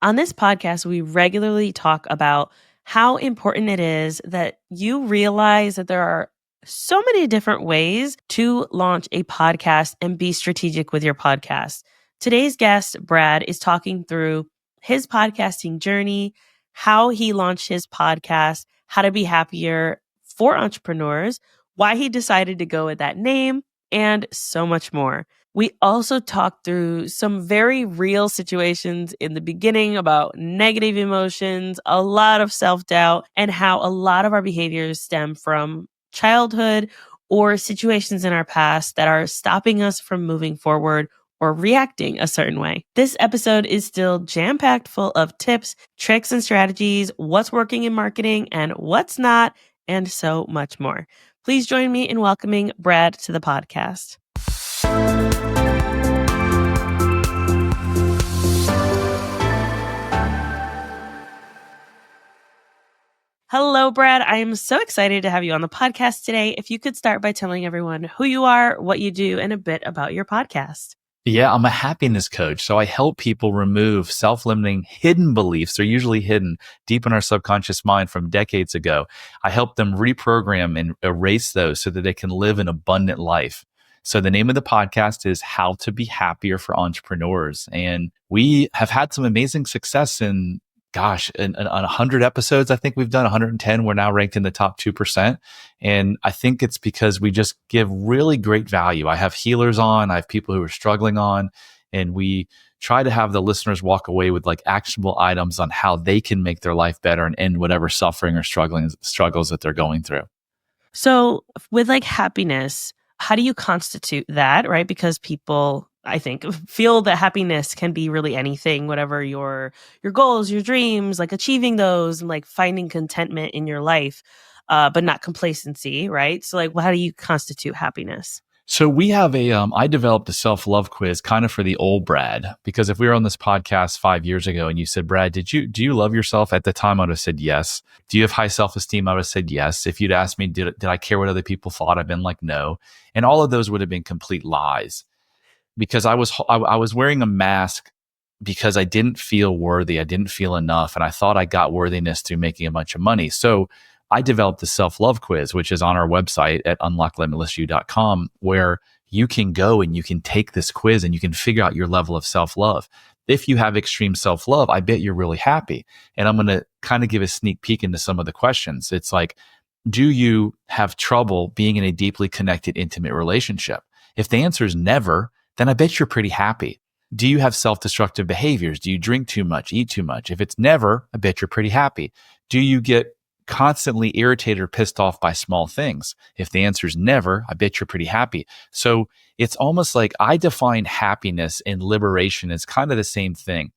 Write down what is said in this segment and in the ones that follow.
On this podcast, we regularly talk about how important it is that you realize that there are so many different ways to launch a podcast and be strategic with your podcast. Today's guest, Brad, is talking through his podcasting journey, how he launched his podcast, how to be happier for entrepreneurs, why he decided to go with that name, and so much more. We also talked through some very real situations in the beginning about negative emotions, a lot of self-doubt, and how a lot of our behaviors stem from childhood or situations in our past that are stopping us from moving forward or reacting a certain way. This episode is still jam-packed full of tips, tricks, and strategies, what's working in marketing and what's not, and so much more. Please join me in welcoming Brad to the podcast. Hello, Brad. I am so excited to have you on the podcast today. If you could start by telling everyone who you are, what you do, and a bit about your podcast. Yeah, I'm a happiness coach. So I help people remove self-limiting hidden beliefs. They're usually hidden deep in our subconscious mind from decades ago. I help them reprogram and erase those so that they can live an abundant life. So the name of the podcast is How to Be Happier for Entrepreneurs. And we have had some amazing success in 100 episodes. I think we've done 110. We're now ranked in the top 2%. And I think it's because we just give really great value. I have healers on, I have people who are struggling on, and we try to have the listeners walk away with like actionable items on how they can make their life better and end whatever suffering or struggles that they're going through. So with like happiness, how do you constitute that, right? Because people, I think, feel that happiness can be really anything, whatever your goals, your dreams, like achieving those and like finding contentment in your life, but not complacency, right? So like, how do you constitute happiness? So we have I developed a self-love quiz kind of for the old Brad, because if we were on this podcast 5 years ago and you said, Brad, do you love yourself? At the time, I would have said yes. Do you have high self-esteem? I would have said yes. If you'd asked me, did I care what other people thought? I've been like, no. And all of those would have been complete lies, because I was wearing a mask because I didn't feel worthy. I didn't feel enough. And I thought I got worthiness through making a bunch of money. So I developed the self-love quiz, which is on our website at unlocklimitlessyou.com, where you can go and you can take this quiz and you can figure out your level of self-love. If you have extreme self-love, I bet you're really happy. And I'm going to kind of give a sneak peek into some of the questions. It's like, do you have trouble being in a deeply connected, intimate relationship? If the answer is never, then I bet you're pretty happy. Do you have self-destructive behaviors? Do you drink too much, eat too much? If it's never, I bet you're pretty happy. Do you get constantly irritated or pissed off by small things? If the answer is never, I bet you're pretty happy. So it's almost like I define happiness and liberation as kind of the same thing.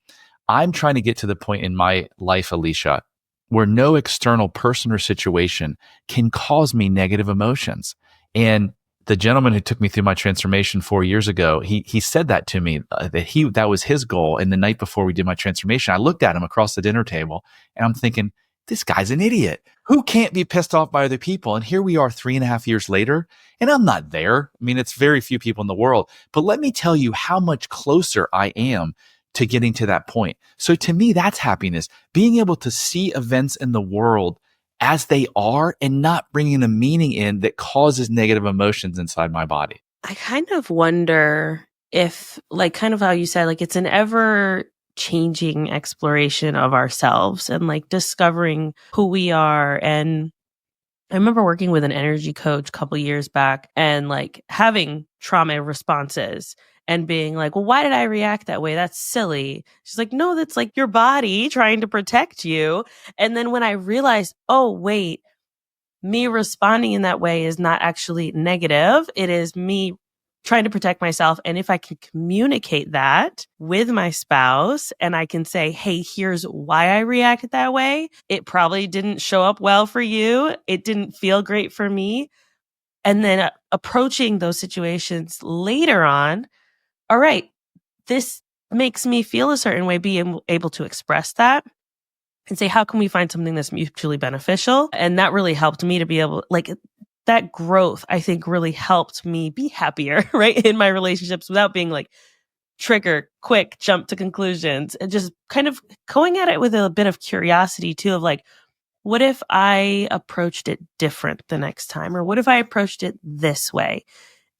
I'm trying to get to the point in my life, Alicia, where no external person or situation can cause me negative emotions. And the gentleman who took me through my transformation 4 years ago, he said that to me, that was his goal. And the night before we did my transformation, I looked at him across the dinner table and I'm thinking, this guy's an idiot. Who can't be pissed off by other people? And here we are 3.5 years later, and I'm not there. I mean, it's very few people in the world. But let me tell you how much closer I am to getting to that point. So to me, that's happiness. Being able to see events in the world as they are and not bringing a meaning in that causes negative emotions inside my body. I kind of wonder if, like, kind of how you said, like, it's an ever changing exploration of ourselves and like discovering who we are. And I remember working with an energy coach a couple years back and like having trauma responses and being like, well, why did I react that way? That's silly. She's like, no, that's like your body trying to protect you. And then when I realized, oh, wait, me responding in that way is not actually negative. It is me trying to protect myself. And if I can communicate that with my spouse and I can say, hey, here's why I reacted that way. It probably didn't show up well for you. It didn't feel great for me. And then approaching those situations later on, all right, this makes me feel a certain way, being able to express that and say, how can we find something that's mutually beneficial? And that really helped me to be able, like, that growth, I think, really helped me be happier, right, in my relationships without being like trigger, quick, jump to conclusions, and just kind of going at it with a bit of curiosity too of like, what if I approached it different the next time? Or what if I approached it this way?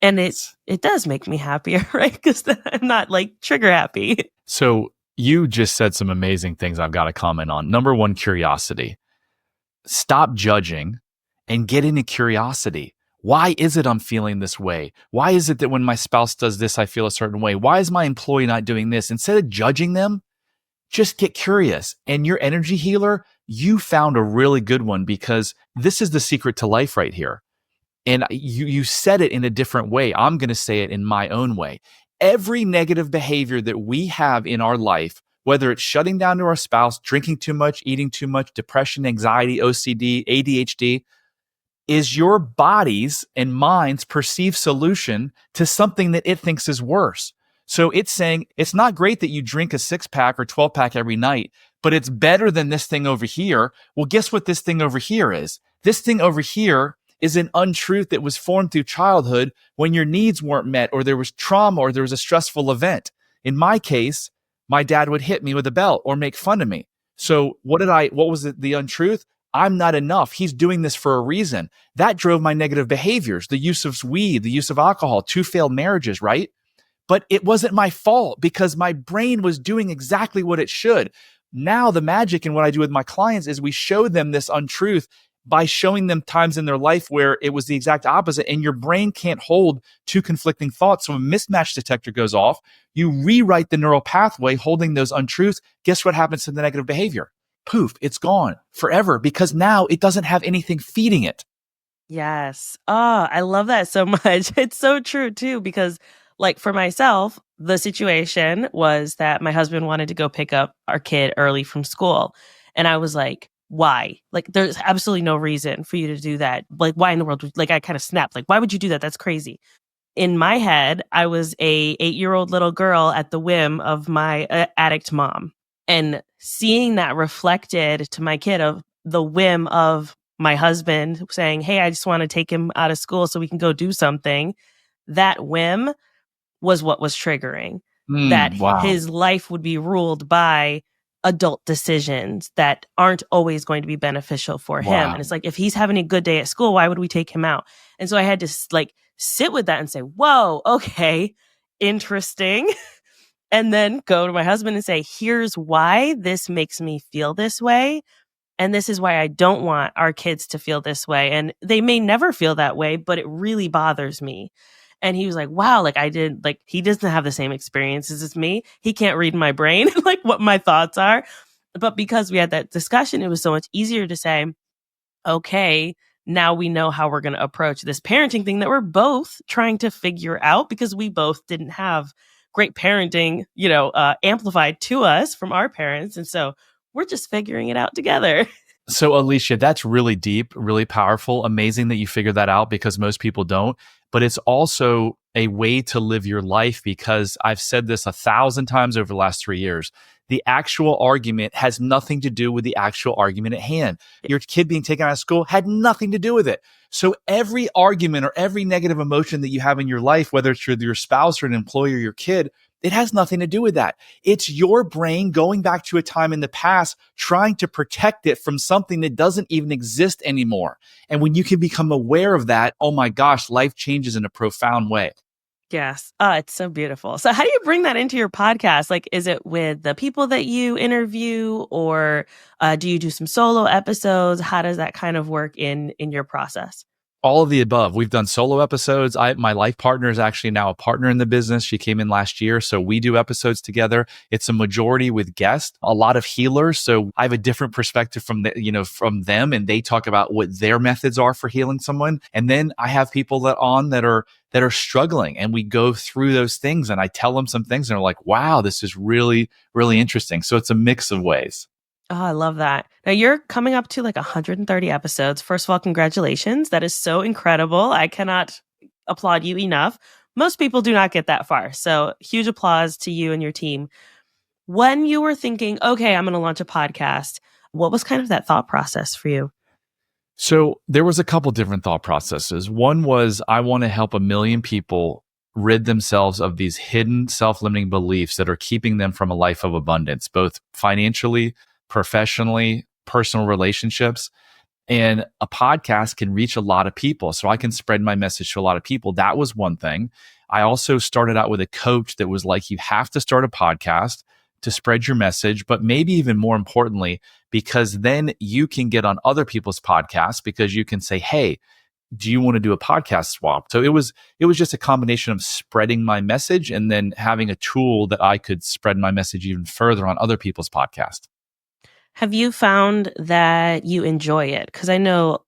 And it does make me happier, right? Because I'm not like trigger happy. So you just said some amazing things I've got to comment on. Number one, curiosity. Stop judging and get into curiosity. Why is it I'm feeling this way? Why is it that when my spouse does this, I feel a certain way? Why is my employee not doing this? Instead of judging them, just get curious. And your energy healer, you found a really good one, because this is the secret to life right here. And you said it in a different way. I'm going to say it in my own way. Every negative behavior that we have in our life, whether it's shutting down to our spouse, drinking too much, eating too much, depression, anxiety, OCD, ADHD, is your body's and mind's perceived solution to something that it thinks is worse. So it's saying it's not great that you drink a 6-pack or 12-pack every night, but it's better than this thing over here. Well, guess what this thing over here is? This thing over here is an untruth that was formed through childhood when your needs weren't met, or there was trauma, or there was a stressful event. In my case, my dad would hit me with a belt or make fun of me. So what was the untruth? I'm not enough. He's doing this for a reason. That drove my negative behaviors, the use of weed, the use of alcohol, 2 failed marriages, right? But it wasn't my fault because my brain was doing exactly what it should. Now the magic in what I do with my clients is we show them this untruth by showing them times in their life where it was the exact opposite, and your brain can't hold 2 conflicting thoughts. So a mismatch detector goes off. You rewrite the neural pathway holding those untruths. Guess what happens to the negative behavior? Poof, it's gone forever, because now it doesn't have anything feeding it. Yes. Oh, I love that so much. It's so true too, because like for myself, the situation was that my husband wanted to go pick up our kid early from school. And I was like, why? Like, there's absolutely no reason for you to do that. Like, why in the world? Like, I kind of snapped. Like, why would you do that? That's crazy. In my head, I was a 8-year-old little girl at the whim of my addict mom. And seeing that reflected to my kid of the whim of my husband saying, hey, I just want to take him out of school so we can go do something. That whim was what was triggering, that Wow. his life would be ruled by adult decisions that aren't always going to be beneficial for him. And Wow. it's like, if he's having a good day at school, why would we take him out? And so I had to like sit with that and say, whoa, okay, interesting. And then go to my husband and say, here's why this makes me feel this way. And this is why I don't want our kids to feel this way. And they may never feel that way, but it really bothers me. And he was like, wow, like he doesn't have the same experiences as me. He can't read my brain, like what my thoughts are. But because we had that discussion, it was so much easier to say, okay, now we know how we're going to approach this parenting thing that we're both trying to figure out, because we both didn't have great parenting, amplified to us from our parents. And so we're just figuring it out together. So, Alicia, that's really deep, really powerful. Amazing that you figured that out, because most people don't. But it's also a way to live your life, because I've said this 1,000 times over the last 3 years. The actual argument has nothing to do with the actual argument at hand. Your kid being taken out of school had nothing to do with it. So every argument or every negative emotion that you have in your life, whether it's with your spouse or an employee or your kid, it has nothing to do with that. It's your brain going back to a time in the past, trying to protect it from something that doesn't even exist anymore. And when you can become aware of that, oh my gosh, life changes in a profound way. Yes. Oh, it's so beautiful. So how do you bring that into your podcast? Like, is it with the people that you interview, or do you do some solo episodes? How does that kind of work in your process? All of the above. We've done solo episodes. My life partner is actually now a partner in the business. She came in last year. So we do episodes together. It's a majority with guests, a lot of healers. So I have a different perspective from them, and they talk about what their methods are for healing someone. And then I have people that are struggling, and we go through those things, and I tell them some things, and they're like, wow, this is really, really interesting. So it's a mix of ways. Oh, I love that. Now you're coming up to like 130 episodes. First of all, congratulations. That is so incredible. I cannot applaud you enough. Most people do not get that far. So huge applause to you and your team. When you were thinking, okay, I'm going to launch a podcast, what was kind of that thought process for you? So there was a couple different thought processes. One was, I want to help 1 million people rid themselves of these hidden self-limiting beliefs that are keeping them from a life of abundance, both financially, professionally, personal relationships. And a podcast can reach a lot of people. So I can spread my message to a lot of people. That was one thing. I also started out with a coach that was like, you have to start a podcast to spread your message, but maybe even more importantly, because then you can get on other people's podcasts because you can say, hey, do you want to do a podcast swap? So it was just a combination of spreading my message and then having a tool that I could spread my message even further on other people's podcasts. Have you found that you enjoy it? Because I know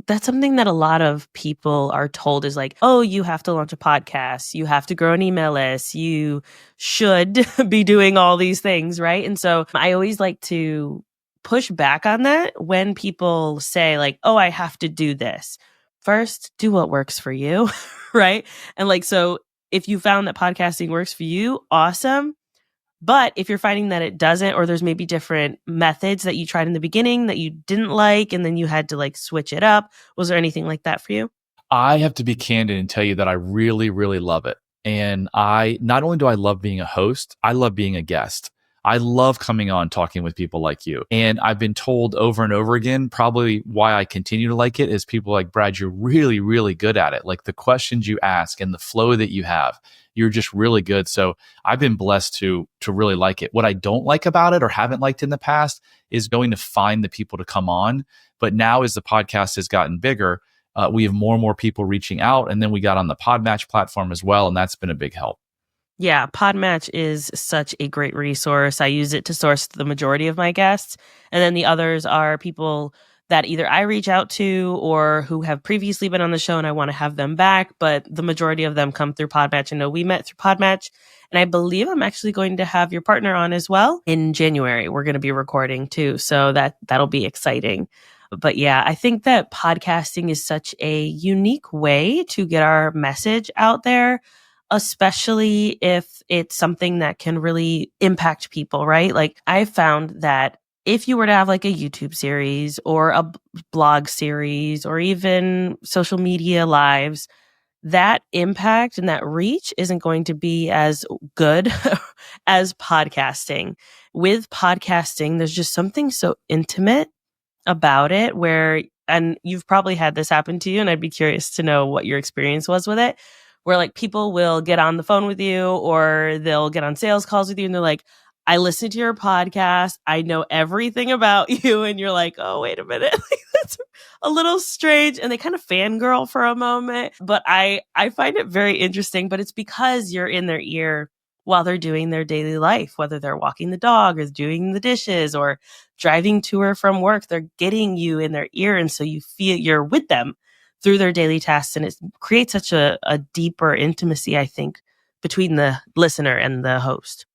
that's something that a lot of people are told is like, oh, you have to launch a podcast, you have to grow an email list, you should be doing all these things, right? And so I always like to push back on that when people say, like, oh, I have to do this. First, do what works for you, right? And like, so if you found that podcasting works for you, awesome. But if you're finding that it doesn't, or there's maybe different methods that you tried in the beginning that you didn't like, and then you had to like switch it up, was there anything like that for you? I have to be candid and tell you that I really, really love it. And I not only do I love being a host, I love being a guest. I love coming on talking with people like you. And I've been told over and over again, probably why I continue to like it is people like, Brad, you're really, really good at it. Like the questions you ask and the flow that you have, you're just really good. So I've been blessed to really like it. What I don't like about it or haven't liked in the past is going to find the people to come on. But now as the podcast has gotten bigger, we have more and more people reaching out. And then we got on the Podmatch platform as well. And that's been a big help. Yeah, Podmatch is such a great resource. I use it to source the majority of my guests. And then the others are people that either I reach out to or who have previously been on the show and I want to have them back. But the majority of them come through Podmatch. I know we met through Podmatch. And I believe I'm actually going to have your partner on as well in January. We're going to be recording too. So that'll be exciting. But yeah, I think that podcasting is such a unique way to get our message out there, especially if it's something that can really impact people, right? Like I found that if you were to have like a YouTube series or a blog series or even social media lives, that impact and that reach isn't going to be as good as podcasting. With podcasting, there's just something so intimate about it where, and you've probably had this happen to you, and I'd be curious to know what your experience was with it, where like people will get on the phone with you or they'll get on sales calls with you and they're like, I listened to your podcast, I know everything about you. And you're like, oh, wait a minute. Like, that's a little strange. And they kind of fangirl for a moment. But I find it very interesting, but it's because you're in their ear while they're doing their daily life, whether they're walking the dog or doing the dishes or driving to or from work, they're getting you in their ear. And so you feel you're with them through their daily tasks. And it creates such a deeper intimacy, I think, between the listener and the host.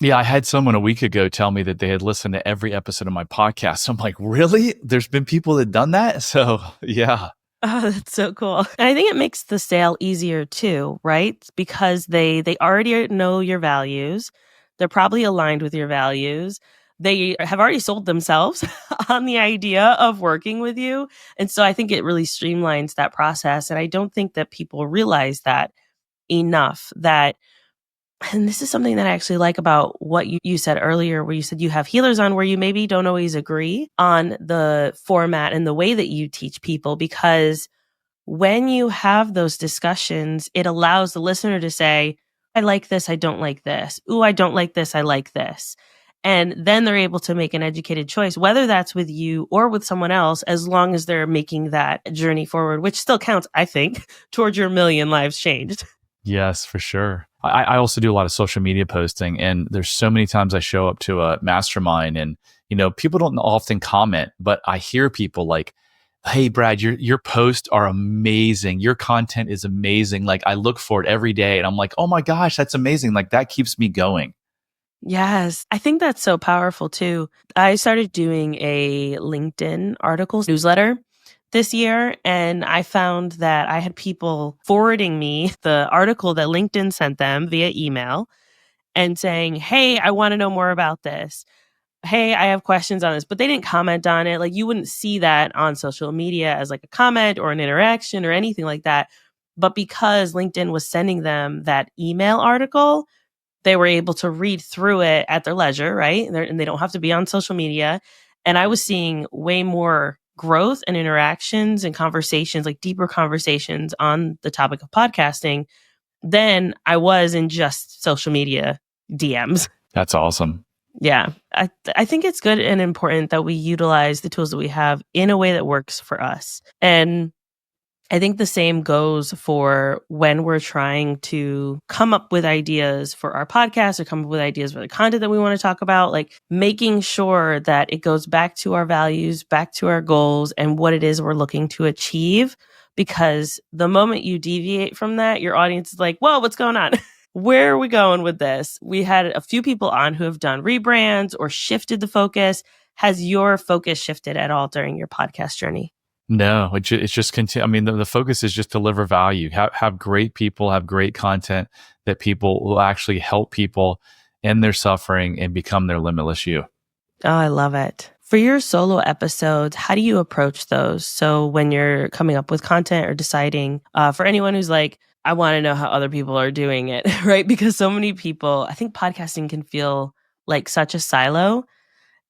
Yeah, I had someone a week ago tell me that they had listened to every episode of my podcast. So I'm like, really? There's been people that done that? So yeah. Oh, that's so cool. And I think it makes the sale easier too, right? Because they already know your values. They're probably aligned with your values. They have already sold themselves on the idea of working with you. And so I think it really streamlines that process. And I don't think that people realize that enough, that and this is something that I actually like about what you said earlier, where you said you have healers on where you maybe don't always agree on the format and the way that you teach people, because when you have those discussions, it allows the listener to say, I like this, I don't like this. Ooh, I don't like this, I like this. And then they're able to make an educated choice, whether that's with you or with someone else, as long as they're making that journey forward, which still counts, I think, towards your million lives changed. Yes, for sure. I also do a lot of social media posting, and there's so many times I show up to a mastermind and, people don't often comment, but I hear people like, hey, Brad, your posts are amazing. Your content is amazing. Like I look for it every day and I'm like, oh my gosh, that's amazing. Like that keeps me going. Yes, I think that's so powerful too. I started doing a LinkedIn articles newsletter this year, and I found that I had people forwarding me the article that LinkedIn sent them via email and saying, hey, I want to know more about this. Hey, I have questions on this, but they didn't comment on it. Like you wouldn't see that on social media as like a comment or an interaction or anything like that. But because LinkedIn was sending them that email article, they were able to read through it at their leisure, right? And they don't have to be on social media. And I was seeing way more growth and interactions and conversations, like deeper conversations on the topic of podcasting than I was in just social media DMs. That's awesome. Yeah. I think it's good and important that we utilize the tools that we have in a way that works for us. And I think the same goes for when we're trying to come up with ideas for our podcast or come up with ideas for the content that we want to talk about, like making sure that it goes back to our values, back to our goals, and what it is we're looking to achieve. Because the moment you deviate from that, your audience is like, whoa, what's going on? Where are we going with this? We had a few people on who have done rebrands or shifted the focus. Has your focus shifted at all during your podcast journey? No, it's just continue. I mean, the focus is just deliver value, have great people, have great content that people will actually help people end their suffering and become their limitless you. Oh, I love it. For your solo episodes, how do you approach those? So when you're coming up with content or deciding, for anyone who's like, I want to know how other people are doing it, right? Because so many people, I think podcasting can feel like such a silo.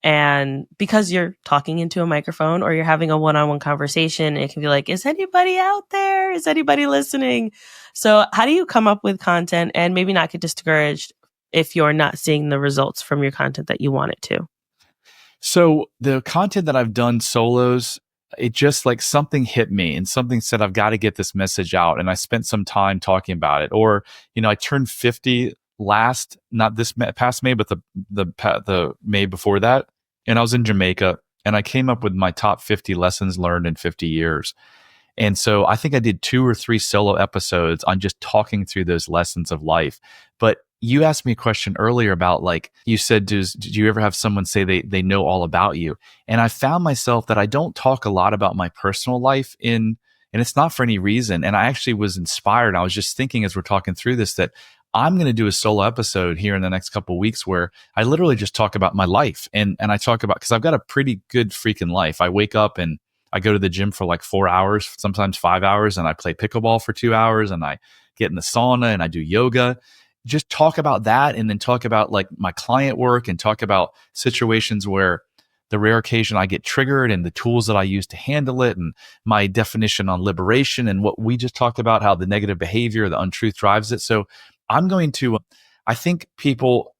And because you're talking into a microphone or you're having a one-on-one conversation, it can be like, is anybody out there? Is anybody listening? So how do you come up with content and maybe not get discouraged if you're not seeing the results from your content that you want it to? So the content that I've done solos, it just like something hit me and something said, I've got to get this message out. And I spent some time talking about it. Or, I turned 50 last, not this past May, but the May before that. And I was in Jamaica and I came up with my top 50 lessons learned in 50 years. And so I think I did 2 or 3 solo episodes on just talking through those lessons of life. But you asked me a question earlier about, like, you said, did you ever have someone say they know all about you? And I found myself that I don't talk a lot about my personal life and it's not for any reason. And I actually was inspired. I was just thinking as we're talking through this that I'm going to do a solo episode here in the next couple of weeks where I literally just talk about my life. And I talk about, because I've got a pretty good freaking life. I wake up and I go to the gym for like 4 hours, sometimes 5 hours, and I play pickleball for 2 hours and I get in the sauna and I do yoga. Just talk about that and then talk about like my client work and talk about situations where the rare occasion I get triggered and the tools that I use to handle it and my definition on liberation and what we just talked about, how the negative behavior, the untruth drives it. So I'm going to, I think people,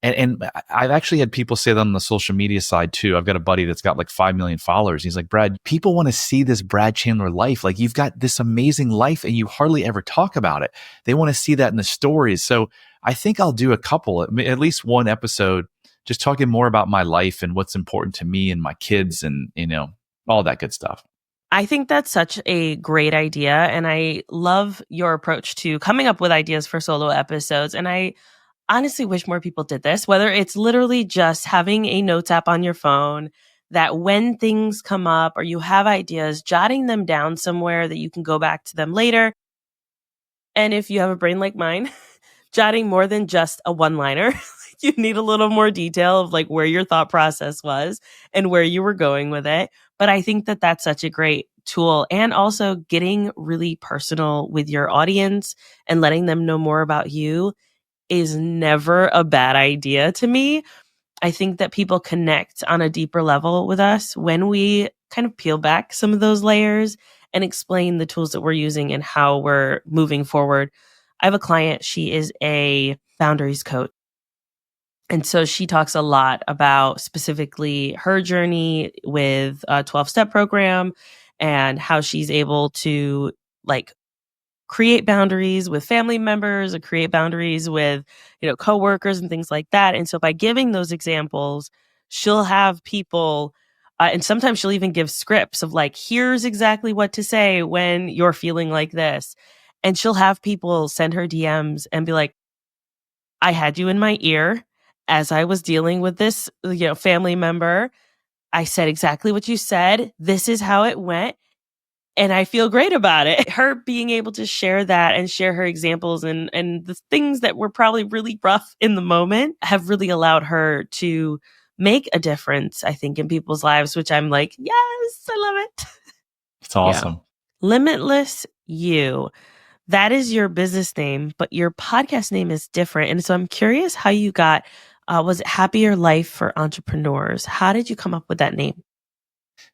and I've actually had people say that on the social media side too. I've got a buddy that's got like 5 million followers. He's like, Brad, people want to see this Brad Chandler life. Like, you've got this amazing life and you hardly ever talk about it. They want to see that in the stories. So I think I'll do a couple, at least one episode, just talking more about my life and what's important to me and my kids and, all that good stuff. I think that's such a great idea. And I love your approach to coming up with ideas for solo episodes. And I honestly wish more people did this, whether it's literally just having a notes app on your phone that when things come up or you have ideas, jotting them down somewhere that you can go back to them later. And if you have a brain like mine, jotting more than just a one-liner. You need a little more detail of like where your thought process was and where you were going with it. But I think that that's such a great tool, and also getting really personal with your audience and letting them know more about you is never a bad idea to me. I think that people connect on a deeper level with us when we kind of peel back some of those layers and explain the tools that we're using and how we're moving forward. I have a client, she is a boundaries coach. And so she talks a lot about specifically her journey with a 12-step program and how she's able to like create boundaries with family members or create boundaries with, coworkers and things like that. And so by giving those examples, she'll have people, and sometimes she'll even give scripts of like, here's exactly what to say when you're feeling like this. And she'll have people send her DMs and be like, I had you in my ear as I was dealing with this, family member. I said exactly what you said. This is how it went. And I feel great about it. Her being able to share that and share her examples and the things that were probably really rough in the moment have really allowed her to make a difference, I think, in people's lives, which I'm like, yes, I love it. It's awesome. Yeah. Limitless you. that is your business name, but your podcast name is different. And so I'm curious how you got, was it Happier Life for Entrepreneurs? How did you come up with that name?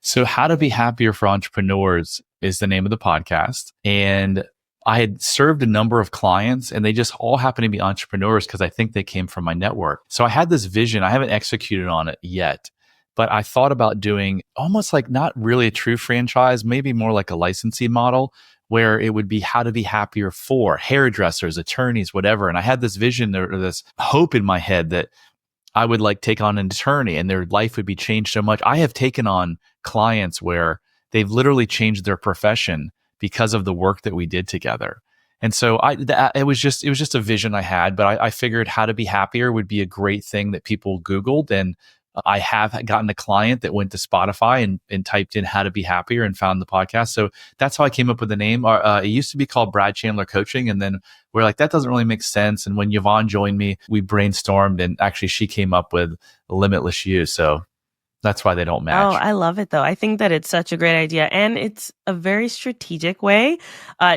So, How to Be Happier for Entrepreneurs is the name of the podcast. And I had served a number of clients and they just all happen to be entrepreneurs because I think they came from my network. So I had this vision. I haven't executed on it yet, but I thought about doing almost like not really a true franchise, maybe more like a licensing model where it would be how to be happier for hairdressers, attorneys, whatever. And I had this vision or this hope in my head that I would like take on an attorney and their life would be changed so much. I have taken on clients where they've literally changed their profession because of the work that we did together. And so it was just a vision I had, but I figured how to be happier would be a great thing that people Googled. And I have gotten a client that went to Spotify and typed in how to be happier and found the podcast. So that's how I came up with the name. It used to be called Brad Chandler Coaching. And then we're like, that doesn't really make sense. And when Yvonne joined me, we brainstormed and actually she came up with Limitless You. So that's why they don't Oh, match. I love it though. I think that it's such a great idea. And it's a very strategic way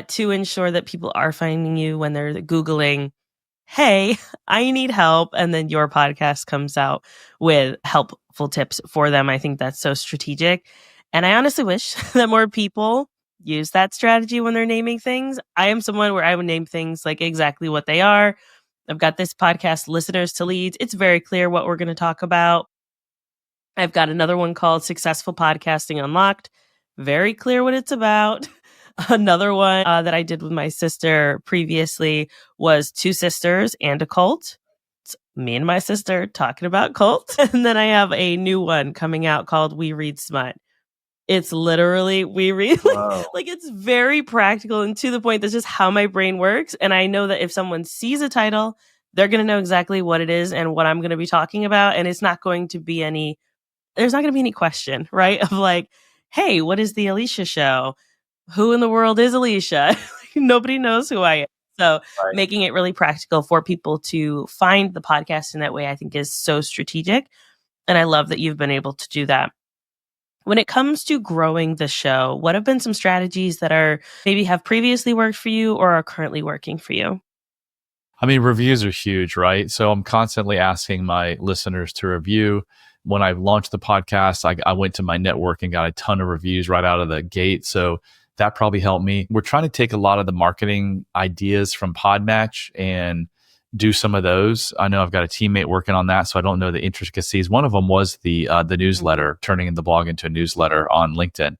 to ensure that people are finding you when they're Googling, hey, I need help. And then your podcast comes out with helpful tips for them. I think that's so strategic. And I honestly wish that more people use that strategy when they're naming things. I am someone where I would name things like exactly what they are. I've got this podcast, Listeners to Leads. It's very clear what we're going to talk about. I've got another one called Successful Podcasting Unlocked. Very clear what it's about. Another one that I did with my sister previously was Two Sisters and a Cult. It's me and my sister talking about cults. And then I have a new one coming out called We Read Smut. It's literally we read like it's very practical and to the point. That's just how my brain works. And I know that if someone sees a title, they're going to know exactly what it is and what I'm going to be talking about. And it's not going to be there's not going to be any question, right? Of like, hey, what is the Alicia show? Who in the world is Alicia? Nobody knows who I am. So Right. making it really practical for people to find the podcast in that way, I think is so strategic. And I love that you've been able to do that. When it comes to growing the show, what have been some strategies that are maybe have previously worked for you or are currently working for you? I mean, reviews are huge, right? So I'm constantly asking my listeners to review. When I launched the podcast, I went to my network and got a ton of reviews right out of the gate. So that probably helped me. We're trying to take a lot of the marketing ideas from Podmatch and do some of those. I know I've got a teammate working on that, so I don't know the intricacies. One of them was the newsletter, turning the blog into a newsletter on LinkedIn.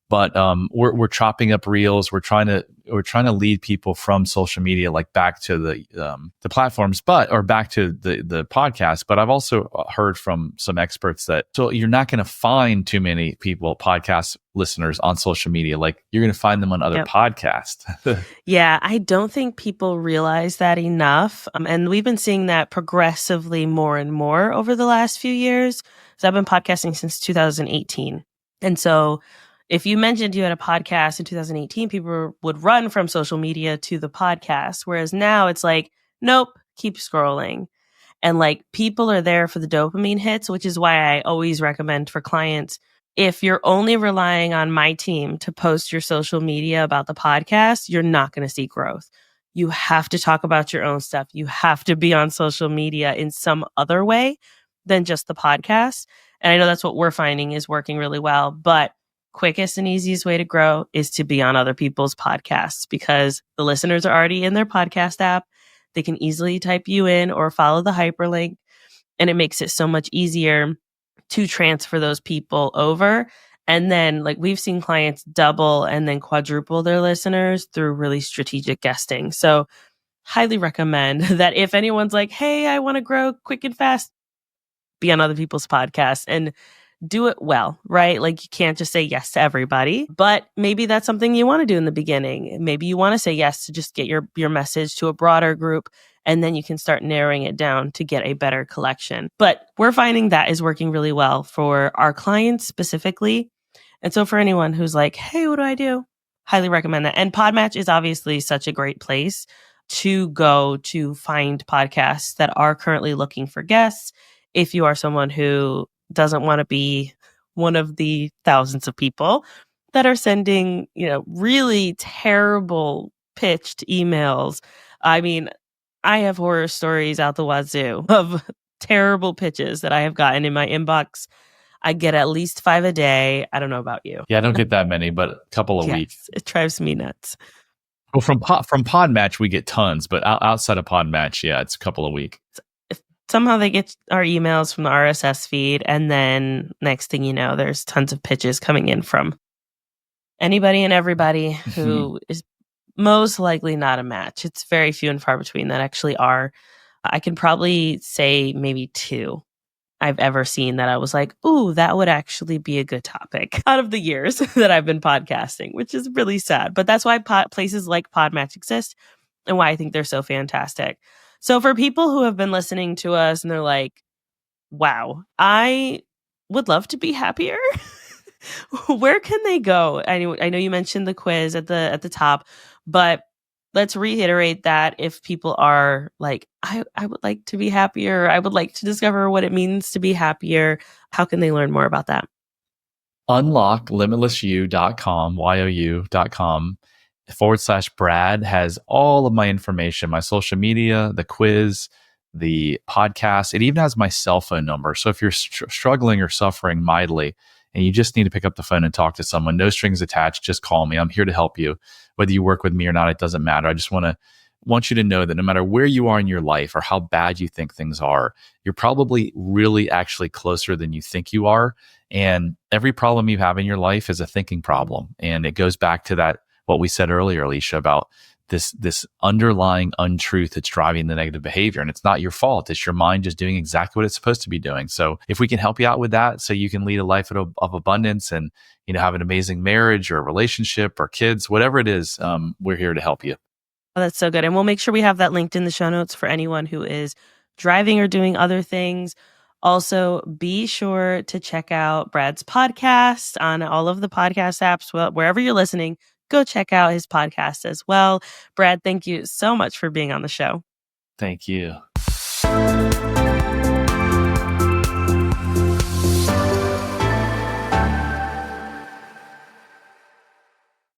But we're chopping up reels. We're trying to lead people from social media like back to the platforms, or back to the podcast. But I've also heard from some experts that so you're not going to find too many podcast listeners on social media. Like you're going to find them on other Yep. podcasts. Yeah, I don't think people realize that enough. And we've been seeing that progressively more and more over the last few years. So I've been podcasting since 2018. And so if you mentioned you had a podcast in 2018, people would run from social media to the podcast. Whereas now it's like, nope, keep scrolling. And like people are there for the dopamine hits, which is why I always recommend for clients, if you're only relying on my team to post your social media about the podcast, you're not going to see growth. You have to talk about your own stuff. You have to be on social media in some other way than just the podcast. And I know that's what we're finding is working really well. But quickest and easiest way to grow is to be on other people's podcasts because the listeners are already in their podcast app. They can easily type you in or follow the hyperlink. And it makes it so much easier to transfer those people over. And then like we've seen clients double and then quadruple their listeners through really strategic guesting. So highly recommend that if anyone's like, hey, I want to grow quick and fast, be on other people's podcasts and do it well, right? Like you can't just say yes to everybody, but maybe that's something you want to do in the beginning. Maybe you want to say yes to just get your message to a broader group, and then you can start narrowing it down to get a better collection. But we're finding that is working really well for our clients specifically. And so for anyone who's like, hey, what do I do? Highly recommend that. And Podmatch is obviously such a great place to go to find podcasts that are currently looking for guests. If you are someone who doesn't want to be one of the thousands of people that are sending, really terrible pitched emails. I mean, I have horror stories out the wazoo of terrible pitches that I have gotten in my inbox. I get at least 5 a day. I don't know about you. Yeah, I don't get that many, but a couple a week. Yes, it drives me nuts. Well, from Podmatch, we get tons, but outside of Podmatch, yeah, it's a couple a week. If somehow they get our emails from the RSS feed, and then next thing you know, there's tons of pitches coming in from anybody and everybody who is most likely not a match. It's very few and far between that actually are. I can probably say maybe 2 I've ever seen that I was like, ooh, that would actually be a good topic out of the years that I've been podcasting, which is really sad. But that's why places like Podmatch exist and why I think they're so fantastic. So for people who have been listening to us and they're like, wow, I would love to be happier. Where can they go? I know you mentioned the quiz at the top, but let's reiterate that if people are like, I would like to be happier, I would like to discover what it means to be happier, how can they learn more about that? UnlockLimitlessYou.com, YOU.com /Brad has all of my information, my social media, the quiz, the podcast. It even has my cell phone number. So if you're struggling or suffering mightily and you just need to pick up the phone and talk to someone, no strings attached, just call me. I'm here to help you. Whether you work with me or not, it doesn't matter. I just want you to know that no matter where you are in your life or how bad you think things are, you're probably really actually closer than you think you are. And every problem you have in your life is a thinking problem. And it goes back to that, what we said earlier, Alicia, about this underlying untruth that's driving the negative behavior. And it's not your fault. It's your mind just doing exactly what it's supposed to be doing. So if we can help you out with that, so you can lead a life of abundance and, have an amazing marriage or relationship or kids, whatever it is, we're here to help you. Oh, that's so good. And we'll make sure we have that linked in the show notes for anyone who is driving or doing other things. Also, be sure to check out Brad's podcast on all of the podcast apps. Well, wherever you're listening, go check out his podcast as well. Brad, thank you so much for being on the show. Thank you.